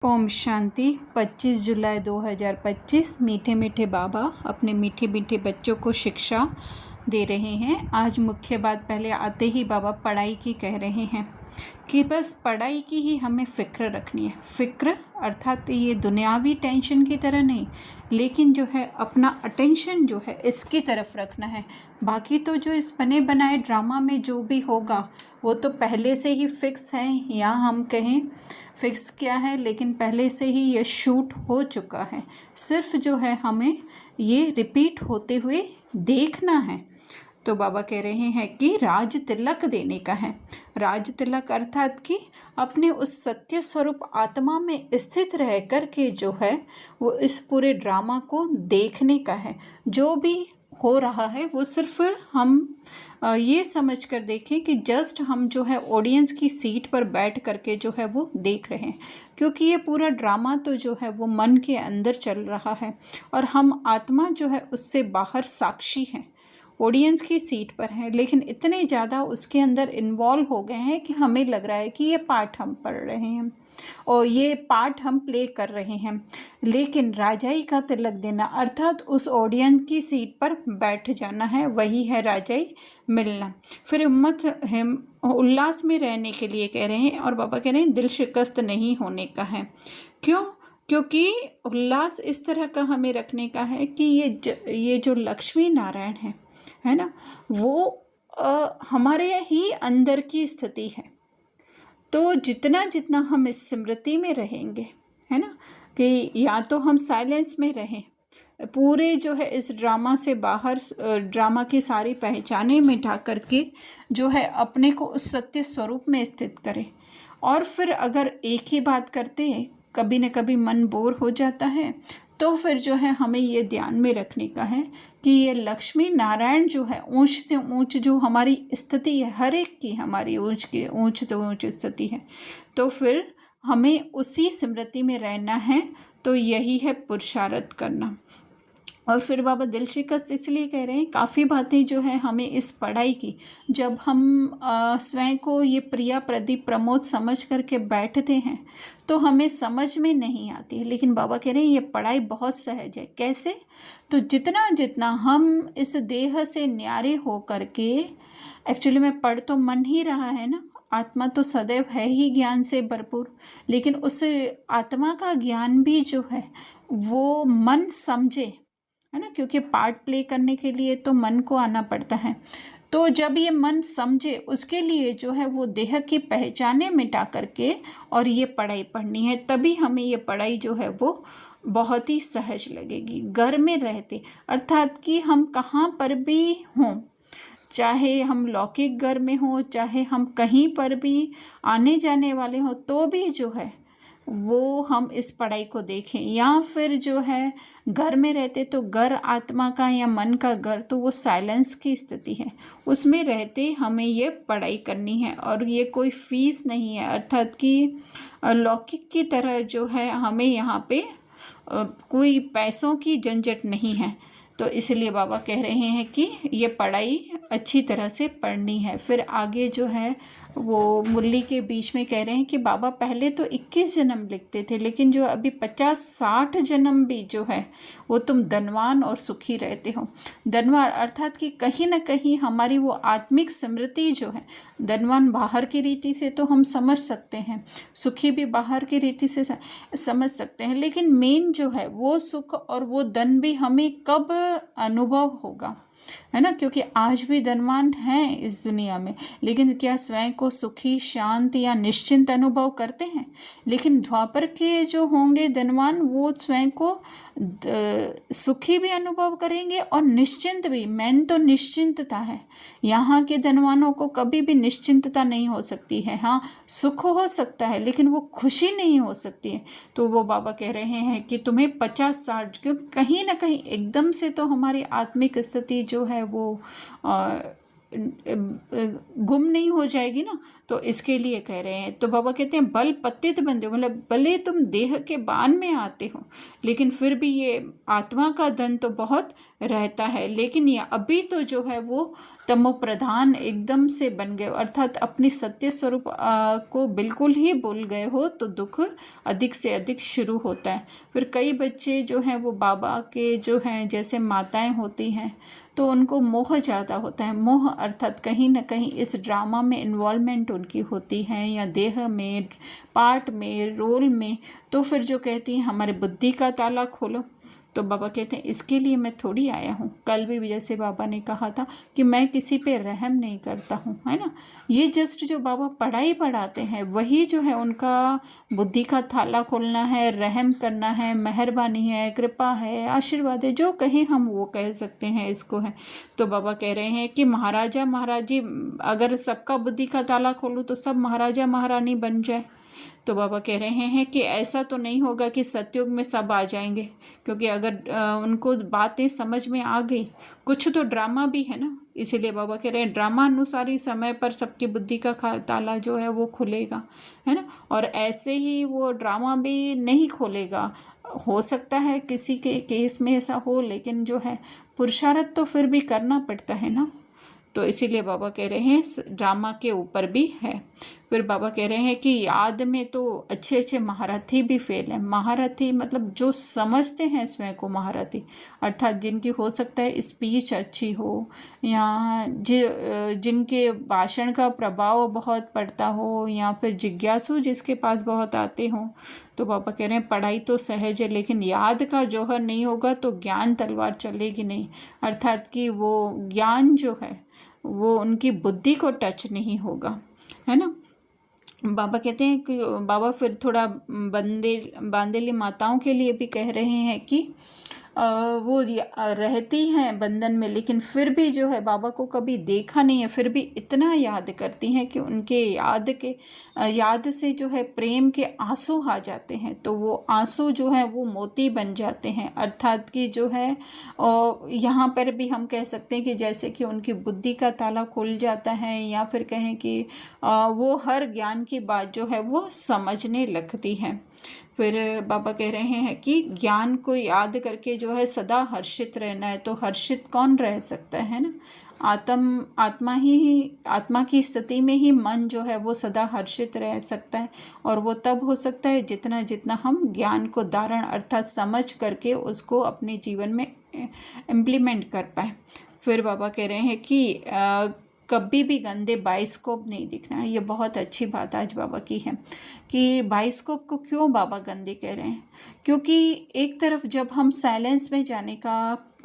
ओम शांति। 25 जुलाई 2025। मीठे मीठे बाबा अपने मीठे मीठे बच्चों को शिक्षा दे रहे हैं। आज मुख्य बात पहले आते ही बाबा पढ़ाई की कह रहे हैं कि बस पढ़ाई की ही हमें फ़िक्र रखनी है। फ़िक्र अर्थात ये दुनियावी टेंशन की तरह नहीं, लेकिन जो है अपना अटेंशन जो है इसकी तरफ रखना है। बाकी तो जो इस बने बनाए ड्रामा में जो भी होगा वो तो पहले से ही फिक्स है, या हम कहें फिक्स क्या है, लेकिन पहले से ही ये शूट हो चुका है। सिर्फ जो है हमें ये रिपीट होते हुए देखना है। तो बाबा कह रहे हैं कि राज तिलक देने का है। राज तिलक अर्थात कि अपने उस सत्य स्वरूप आत्मा में स्थित रह कर के जो है वो इस पूरे ड्रामा को देखने का है। जो भी हो रहा है वो सिर्फ हम ये समझ कर देखें कि जस्ट हम जो है ऑडियंस की सीट पर बैठ करके जो है वो देख रहे हैं, क्योंकि ये पूरा ड्रामा तो जो है वो मन के अंदर चल रहा है और हम आत्मा जो है उससे बाहर साक्षी हैं, ऑडियंस की सीट पर हैं, लेकिन इतने ज़्यादा उसके अंदर इन्वॉल्व हो गए हैं कि हमें लग रहा है कि ये पार्ट हम पढ़ रहे हैं और ये पार्ट हम प्ले कर रहे हैं। लेकिन राजाई का तिलक देना अर्थात उस ऑडियंस की सीट पर बैठ जाना है, वही है राजाई मिलना। फिर उम्मत उल्लास में रहने के लिए कह रहे हैं, और बाबा कह रहे हैं दिल शिकस्त नहीं होने का है। क्यों? क्योंकि उल्लास इस तरह का हमें रखने का है कि ये जो लक्ष्मी नारायण है ना, वो हमारे ही अंदर की स्थिति है। तो जितना जितना हम इस स्मृति में रहेंगे, है ना, कि या तो हम साइलेंस में रहें, पूरे जो है इस ड्रामा से बाहर, ड्रामा की सारी पहचाने मिटा करके जो है अपने को उस सत्य स्वरूप में स्थित करें। और फिर अगर एक ही बात करते कभी न कभी मन बोर हो जाता है, तो फिर जो है हमें ये ध्यान में रखने का है कि ये लक्ष्मी नारायण जो है ऊंच से ऊंच जो हमारी स्थिति है, हर एक की हमारी ऊंच से ऊंच स्थिति है, तो फिर हमें उसी स्मृति में रहना है। तो यही है पुरुषार्थ करना। और फिर बाबा दिल शिकस्त इसलिए कह रहे हैं, काफ़ी बातें जो है हमें इस पढ़ाई की, जब हम स्वयं को ये प्रिया प्रदीप प्रमोद समझ करके बैठते हैं तो हमें समझ में नहीं आती है। लेकिन बाबा कह रहे हैं ये पढ़ाई बहुत सहज है। कैसे? तो जितना जितना हम इस देह से न्यारे हो करके, एक्चुअली में पढ़ तो मन ही रहा है ना, आत्मा तो सदैव है ही ज्ञान से भरपूर, लेकिन उस आत्मा का ज्ञान भी जो है वो मन समझे, है ना, क्योंकि पार्ट प्ले करने के लिए तो मन को आना पड़ता है। तो जब ये मन समझे, उसके लिए जो है वो देह की पहचाने मिटा करके और ये पढ़ाई पढ़नी है, तभी हमें ये पढ़ाई जो है वो बहुत ही सहज लगेगी। घर में रहते अर्थात कि हम कहाँ पर भी हों, चाहे हम लौकिक घर में हों, चाहे हम कहीं पर भी आने जाने वाले हों, तो भी जो है वो हम इस पढ़ाई को देखें। या फिर जो है घर में रहते तो घर आत्मा का या मन का घर, तो वो साइलेंस की स्थिति है, उसमें रहते हमें ये पढ़ाई करनी है। और ये कोई फीस नहीं है, अर्थात कि लौकिक की तरह जो है हमें यहाँ पे कोई पैसों की झंझट नहीं है। तो इसलिए बाबा कह रहे हैं कि ये पढ़ाई अच्छी तरह से पढ़नी है। फिर आगे जो है वो मुरली के बीच में कह रहे हैं कि बाबा पहले तो 21 जन्म लिखते थे, लेकिन जो अभी 50-60 जन्म भी जो है वो तुम धनवान और सुखी रहते हो। धनवान अर्थात कि कहीं ना कहीं हमारी वो आत्मिक स्मृति जो है, धनवान बाहर की रीति से तो हम समझ सकते हैं, सुखी भी बाहर की रीति से समझ सकते हैं, लेकिन मेन जो है वो सुख और वो धन भी हमें कब अनुभव होगा, है ना, क्योंकि आज भी धनवान हैं इस दुनिया में, लेकिन क्या स्वयं को सुखी, शांत या निश्चिंत अनुभव करते हैं? लेकिन द्वापर के जो होंगे धनवान, वो स्वयं को सुखी भी अनुभव करेंगे और निश्चिंत भी। मेन तो निश्चिंतता है। यहाँ के धनवानों को कभी भी निश्चिंतता नहीं हो सकती है। हाँ, सुख हो सकता है, लेकिन वो खुशी नहीं हो सकती है। तो वो बाबा कह रहे हैं कि तुम्हें 50-60, क्योंकि कहीं ना कहीं एकदम से तो हमारी आत्मिक स्थिति जो है वो गुम नहीं हो जाएगी ना, तो इसके लिए कह रहे हैं। तो बाबा कहते हैं बल पतित बंधे, मतलब भले तुम देह के बान में आते हो लेकिन फिर भी ये आत्मा का धन तो बहुत रहता है, लेकिन ये अभी तो जो है वो तमो प्रधान एकदम से बन गए, अर्थात अपनी सत्य स्वरूप को बिल्कुल ही भूल गए हो, तो दुख अधिक से अधिक शुरू होता है। फिर कई बच्चे जो हैं वो बाबा के जो हैं जैसे माताएं होती हैं तो उनको मोह ज़्यादा होता है। मोह अर्थात कहीं ना कहीं इस ड्रामा में इन्वॉल्वमेंट उनकी होती है, या देह में, पार्ट में, रोल में। तो फिर जो कहती हैं हमारे बुद्धि का ताला खोलो, तो बाबा कहते हैं इसके लिए मैं थोड़ी आया हूँ। कल भी जैसे बाबा ने कहा था कि मैं किसी पे रहम नहीं करता हूँ, है ना। ये जस्ट जो बाबा पढ़ाई पढ़ाते हैं वही जो है उनका बुद्धि का थाला खोलना है, रहम करना है, मेहरबानी है, कृपा है, आशीर्वाद है, जो कहें हम वो कह सकते हैं इसको है। तो बाबा कह रहे हैं कि महाराजा महाराजी, अगर सबका बुद्धि का ताला खोलूँ तो सब महाराजा महारानी बन जाए। तो बाबा कह रहे हैं कि ऐसा तो नहीं होगा कि सतयुग में सब आ जाएंगे, क्योंकि अगर उनको बातें समझ में आ गई, कुछ तो ड्रामा भी है ना, इसीलिए बाबा कह रहे हैं ड्रामा अनुसार ही समय पर सबकी बुद्धि का ताला जो है वो खुलेगा, है ना। और ऐसे ही वो ड्रामा भी नहीं खोलेगा, हो सकता है किसी के केस में ऐसा हो, लेकिन जो है पुरुषार्थ तो फिर भी करना पड़ता है ना। तो इसीलिए बाबा कह रहे हैं ड्रामा के ऊपर भी है। फिर बाबा कह रहे हैं कि याद में तो अच्छे अच्छे महारथी भी फेल हैं। महारथी मतलब जो समझते हैं स्वयं को महारथी, अर्थात जिनकी हो सकता है स्पीच अच्छी हो, या जिनके भाषण का प्रभाव बहुत पड़ता हो, या फिर जिज्ञासु जिसके पास बहुत आते हों। तो बाबा कह रहे हैं पढ़ाई तो सहज है, लेकिन याद का जौहर नहीं होगा तो ज्ञान तलवार चलेगी नहीं, अर्थात कि वो ज्ञान जो है वो उनकी बुद्धि को टच नहीं होगा, है ना। बाबा कहते हैं कि बाबा फिर थोड़ा बांदेली माताओं के लिए भी कह रहे हैं कि वो रहती हैं बंधन में, लेकिन फिर भी जो है बाबा को कभी देखा नहीं है, फिर भी इतना याद करती हैं कि उनके याद से जो है प्रेम के आंसू आ जाते हैं। तो वो आंसू जो है वो मोती बन जाते हैं, अर्थात कि जो है यहाँ पर भी हम कह सकते हैं कि जैसे कि उनकी बुद्धि का ताला खुल जाता है, या फिर कहें कि वो हर ज्ञान की बात जो है वो समझने लगती हैं। फिर बाबा कह रहे हैं कि ज्ञान को याद करके जो है सदा हर्षित रहना है। तो हर्षित कौन रह सकता है ना, आत्मा की स्थिति में ही मन जो है वो सदा हर्षित रह सकता है, और वो तब हो सकता है जितना जितना हम ज्ञान को धारण अर्थात समझ करके उसको अपने जीवन में इम्प्लीमेंट कर पाए। फिर बाबा कह रहे हैं कि कभी भी गंदे बाइस्कोप नहीं दिखना है। ये बहुत अच्छी बात आज बाबा की है कि बाइस्कोप को क्यों बाबा गंदे कह रहे हैं, क्योंकि एक तरफ जब हम साइलेंस में जाने का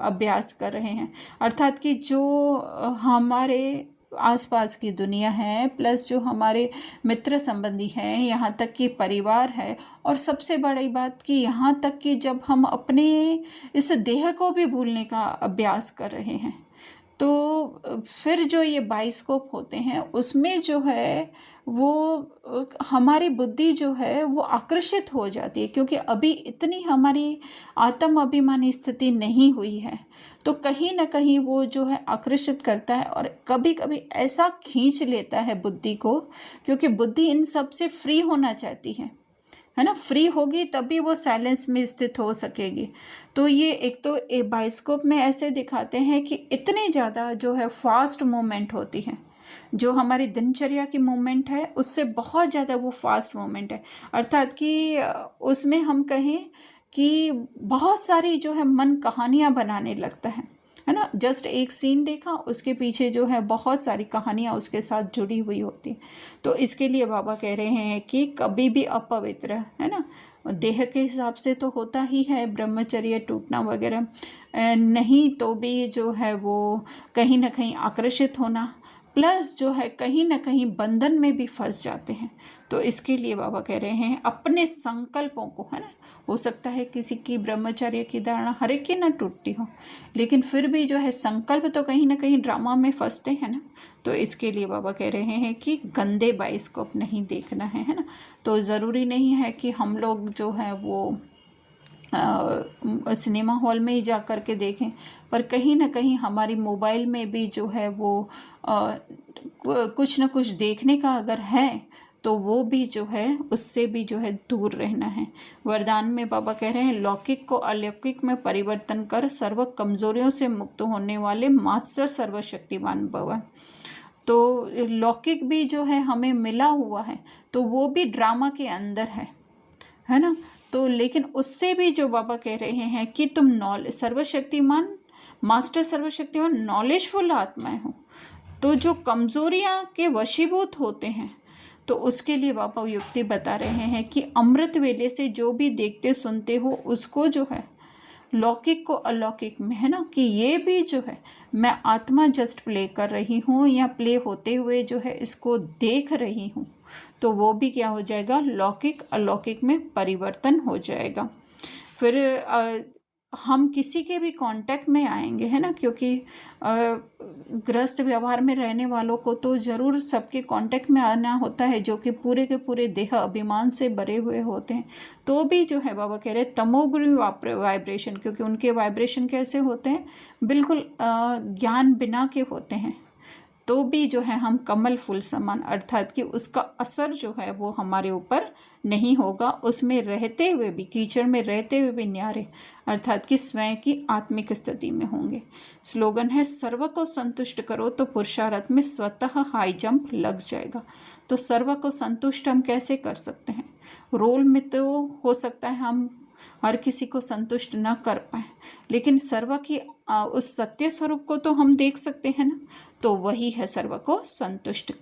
अभ्यास कर रहे हैं, अर्थात कि जो हमारे आसपास की दुनिया है, प्लस जो हमारे मित्र संबंधी हैं, यहाँ तक कि परिवार है, और सबसे बड़ी बात कि यहाँ तक कि जब हम अपने इस देह को भी भूलने का अभ्यास कर रहे हैं, तो फिर जो ये बाइस्कोप होते हैं उसमें जो है वो हमारी बुद्धि जो है वो आकर्षित हो जाती है, क्योंकि अभी इतनी हमारी आत्म अभिमानी स्थिति नहीं हुई है। तो कहीं ना कहीं वो जो है आकर्षित करता है, और कभी कभी ऐसा खींच लेता है बुद्धि को, क्योंकि बुद्धि इन सब से फ्री होना चाहती है ना। फ्री होगी तभी वो साइलेंस में स्थित हो सकेगी। तो ये एक तो बाइस्कोप में ऐसे दिखाते हैं कि इतने ज़्यादा जो है फास्ट मूवमेंट होती है, जो हमारी दिनचर्या की मूवमेंट है उससे बहुत ज़्यादा वो फास्ट मूवमेंट है, अर्थात कि उसमें हम कहें कि बहुत सारी जो है मन कहानियाँ बनाने लगता है ना। जस्ट एक सीन देखा, उसके पीछे जो है बहुत सारी कहानियाँ उसके साथ जुड़ी हुई होती हैं। तो इसके लिए बाबा कह रहे हैं कि कभी भी अपवित्र, है ना, देह के हिसाब से तो होता ही है ब्रह्मचर्य टूटना वगैरह, नहीं तो भी जो है वो कहीं ना कहीं आकर्षित होना, प्लस जो है कहीं ना कहीं बंधन में भी फंस जाते हैं। तो इसके लिए बाबा कह रहे हैं अपने संकल्पों को, है ना, हो सकता है किसी की ब्रह्मचर्य की धारणा हर एक की ना टूटती हो, लेकिन फिर भी जो है संकल्प तो कहीं ना कहीं ड्रामा में फंसते हैं ना। तो इसके लिए बाबा कह रहे हैं कि गंदे बाइस्कोप नहीं देखना है ना। तो ज़रूरी नहीं है कि हम लोग जो है वो सिनेमा हॉल में ही जा कर के देखें, पर कहीं ना कहीं हमारी मोबाइल में भी जो है वो कुछ न कुछ देखने का अगर है तो वो भी जो है उससे भी जो है दूर रहना है। वरदान में बाबा कह रहे हैं, लौकिक को अलौकिक में परिवर्तन कर सर्व कमजोरियों से मुक्त होने वाले मास्टर सर्वशक्तिमान भव। तो लौकिक भी जो है हमें मिला हुआ है, तो वो भी ड्रामा के अंदर है ना। तो लेकिन उससे भी जो बाबा कह रहे हैं कि तुम सर्वशक्तिमान मास्टर सर्वशक्तिमान नॉलेजफुल आत्माएं हो, तो जो कमजोरियां के वशीभूत होते हैं, तो उसके लिए बाबा युक्ति बता रहे हैं कि अमृत वेले से जो भी देखते सुनते हो उसको जो है लौकिक को अलौकिक में, है ना, कि ये भी जो है मैं आत्मा जस्ट प्ले कर रही हूँ या प्ले होते हुए जो है इसको देख रही हूँ, तो वो भी क्या हो जाएगा, लौकिक अलौकिक में परिवर्तन हो जाएगा। फिर हम किसी के भी कांटेक्ट में आएंगे, है ना, क्योंकि गृहस्थ व्यवहार में रहने वालों को तो ज़रूर सबके कांटेक्ट में आना होता है, जो कि पूरे के पूरे देह अभिमान से भरे हुए होते हैं। तो भी जो है बाबा कह रहे हैं तमोगुणी वाइब्रेशन, क्योंकि उनके वाइब्रेशन कैसे होते हैं, बिल्कुल ज्ञान बिना के होते हैं, तो भी जो है हम कमल फूल समान, अर्थात कि उसका असर जो है वो हमारे ऊपर नहीं होगा, उसमें रहते हुए भी, कीचड़ में रहते हुए भी न्यारे, अर्थात कि स्वयं की आत्मिक स्थिति में होंगे। स्लोगन है, सर्व को संतुष्ट करो तो पुरुषार्थ में स्वतः हाई जंप लग जाएगा। तो सर्व को संतुष्ट हम कैसे कर सकते हैं, रोल में तो हो सकता है हम हर किसी को संतुष्ट न कर पाए, लेकिन सर्व की उस सत्य स्वरूप को तो हम देख सकते हैं ना, तो वही है सर्व को संतुष्ट